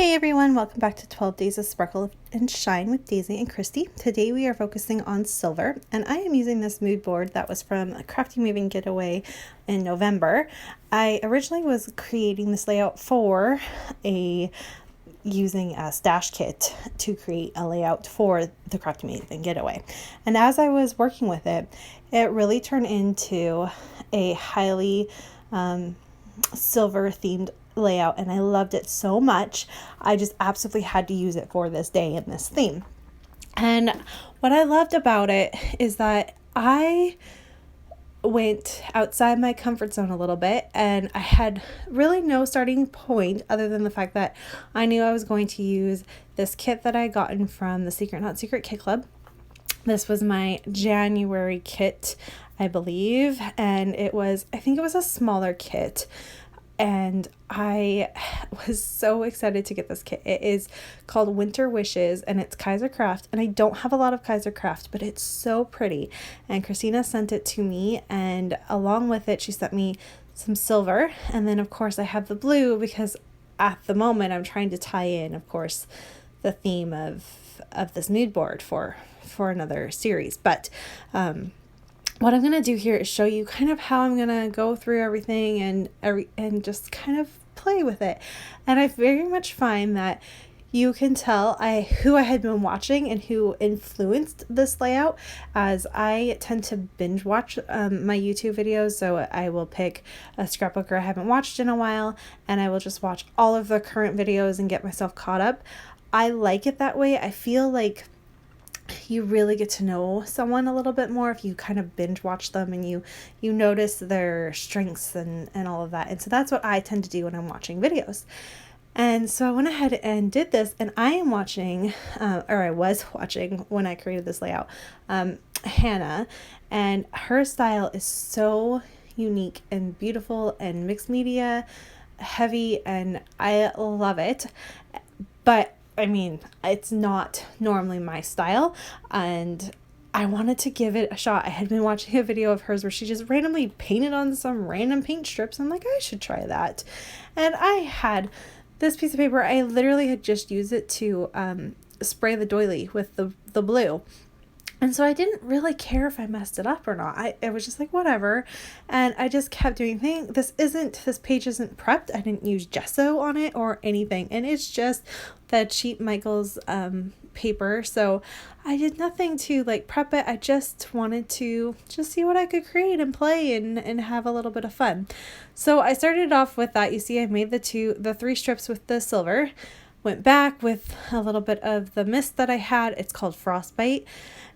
Hey everyone, welcome back to 12 Days of Sparkle and Shine with Daisy and Christy. Today we are focusing on silver, and I am using this mood board that was from a Crafty Moving Getaway in November. I originally was creating this layout for using a stash kit to create a layout for the Crafty Moving Getaway. And as I was working with it, it really turned into a highly silver themed layout, and I loved it so much. I just absolutely had to use it for this day in this theme. And what I loved about it is that I went outside my comfort zone a little bit, and I had really no starting point other than the fact that I knew I was going to use this kit that I gotten from the Secret Not Secret Kit Club. This was my January kit, I believe, and I think it was a smaller kit. And I was so excited to get this kit. It is called Winter Wishes, and it's Kaiser Craft. And I don't have a lot of Kaiser Craft, but it's so pretty. And Christina sent it to me, and along with it, she sent me some silver. And then, of course, I have the blue because at the moment I'm trying to tie in, of course, the theme of this mood board for another series. But what I'm going to do here is show you kind of how I'm going to go through everything and just kind of play with it. And I very much find that you can tell who I had been watching and who influenced this layout, as I tend to binge watch my YouTube videos. So I will pick a scrapbooker I haven't watched in a while, and I will just watch all of the current videos and get myself caught up. I like it that way. I feel like you really get to know someone a little bit more if you kind of binge watch them and you notice their strengths and all of that. And so that's what I tend to do when I'm watching videos. And so I went ahead and did this, and I am watching, or I was watching when I created this layout, Hannah, and her style is so unique and beautiful and mixed media heavy, and I love it. But I mean, it's not normally my style, and I wanted to give it a shot. I had been watching a video of hers where she just randomly painted on some random paint strips. I'm like, I should try that. And I had this piece of paper. I literally had just used it to spray the doily with the blue. And so I didn't really care if I messed it up or not. I was just like, whatever. And I just kept doing things. This page isn't prepped. I didn't use gesso on it or anything. And it's just the cheap Michaels paper. So I did nothing to prep it. I just wanted to just see what I could create and play and have a little bit of fun. So I started off with that. You see, I made the 3 strips with the silver. Went back with a little bit of the mist that I had. It's called Frostbite.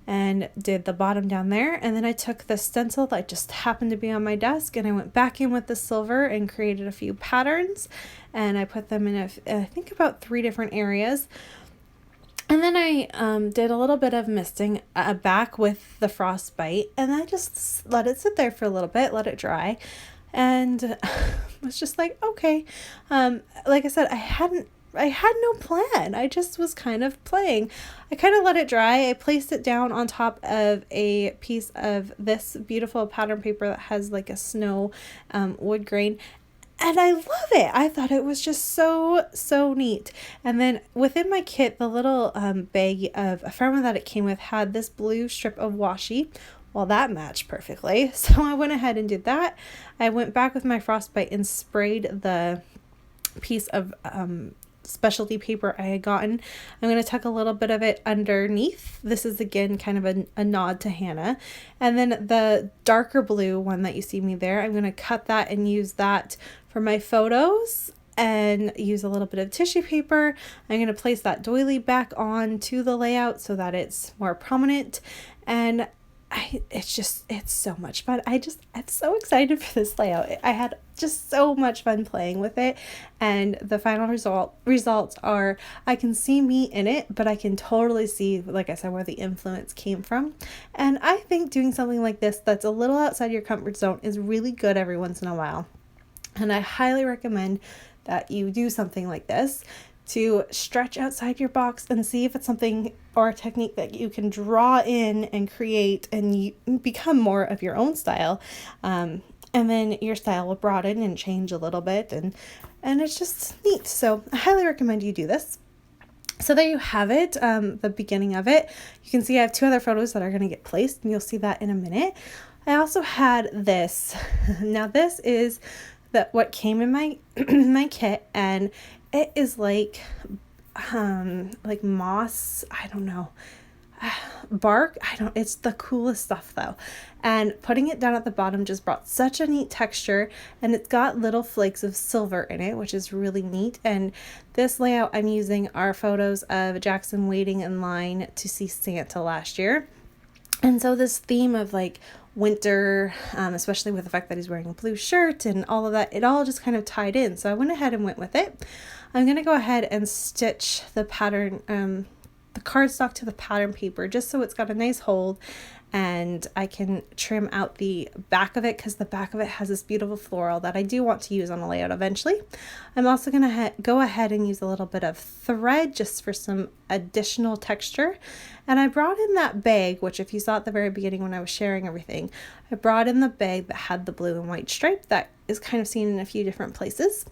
And did the bottom down there. And then I took the stencil that just happened to be on my desk, and I went back in with the silver and created a few patterns, and I put them in I think about 3 different areas. And then I did a little bit of misting back with the Frostbite, and I just let it sit there for a little bit, let it dry, and was just like, okay. Like I said, I had no plan. I just was kind of playing. I kind of let it dry. I placed it down on top of a piece of this beautiful pattern paper that has like a snow wood grain. And I love it. I thought it was just so neat. And then within my kit, the little bag of ephemera that it came with had this blue strip of washi. Well, that matched perfectly. So I went ahead and did that. I went back with my Frostbite and sprayed the piece of specialty paper I had gotten. I'm going to tuck a little bit of it underneath. This is again kind of a nod to Hannah. And then the darker blue one that you see me there, I'm going to cut that and use that for my photos and use a little bit of tissue paper. I'm going to place that doily back on to the layout so that it's more prominent. And it's so much fun. I'm so excited for this layout. I had just so much fun playing with it, and the final results are, I can see me in it, but I can totally see, like I said, where the influence came from. And I think doing something like this that's a little outside your comfort zone is really good every once in a while. And I highly recommend that you do something like this to stretch outside your box and see if it's something or a technique that you can draw in and create and you become more of your own style. And then your style will broaden and change a little bit. And and it's just neat. So I highly recommend you do this. So there you have it, the beginning of it. You can see I have 2 other photos that are going to get placed, and you'll see that in a minute. I also had this. Now this is what came in my my kit, and it is like moss, I don't know, bark, it's the coolest stuff though. And putting it down at the bottom just brought such a neat texture, and it's got little flakes of silver in it, which is really neat. And this layout I'm using are photos of Jackson waiting in line to see Santa last year. And so this theme of like winter, especially with the fact that he's wearing a blue shirt and all of that, it all just kind of tied in. So I went ahead and went with it. I'm going to go ahead and stitch the pattern, the cardstock to the pattern paper, just so it's got a nice hold, and I can trim out the back of it, because the back of it has this beautiful floral that I do want to use on a layout eventually. I'm also going to go ahead and use a little bit of thread just for some additional texture. And I brought in that bag, which if you saw at the very beginning when I was sharing everything, I brought in the bag that had the blue and white stripe that is kind of seen in a few different places.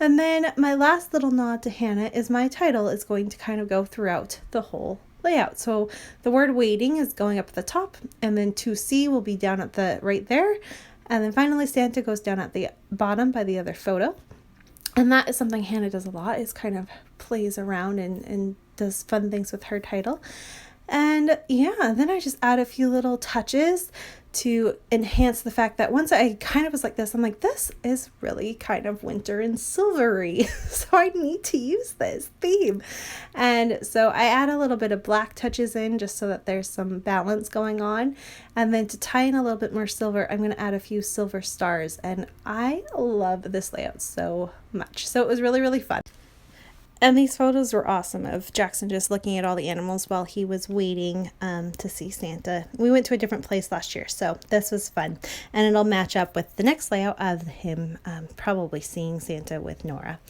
And then my last little nod to Hannah is my title is going to kind of go throughout the whole layout. So the word waiting is going up at the top, and then to see will be down at the right there. And then finally Santa goes down at the bottom by the other photo. And that is something Hannah does a lot, is kind of plays around and does fun things with her title. And yeah, then I just add a few little touches to enhance the fact that once I kind of was like this, I'm like, this is really kind of winter and silvery. So I need to use this theme. And so I add a little bit of black touches in just so that there's some balance going on. And then to tie in a little bit more silver, I'm going to add a few silver stars. And I love this layout so much. So it was really, really fun. And these photos were awesome of Jackson just looking at all the animals while he was waiting to see Santa. We went to a different place last year, so this was fun. And it'll match up with the next layout of him probably seeing Santa with Nora.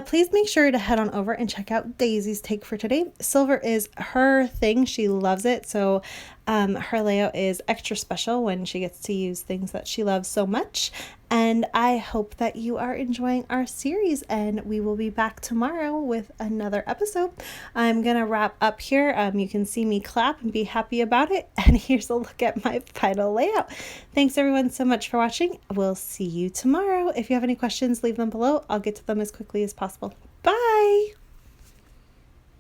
Please make sure to head on over and check out Daisy's take for today. Silver is her thing. She loves it. So her layout is extra special when she gets to use things that she loves so much. And I hope that you are enjoying our series, and we will be back tomorrow with another episode. I'm going to wrap up here. You can see me clap and be happy about it. And here's a look at my final layout. Thanks everyone so much for watching. We'll see you tomorrow. If you have any questions, leave them below. I'll get to them as quickly as possible.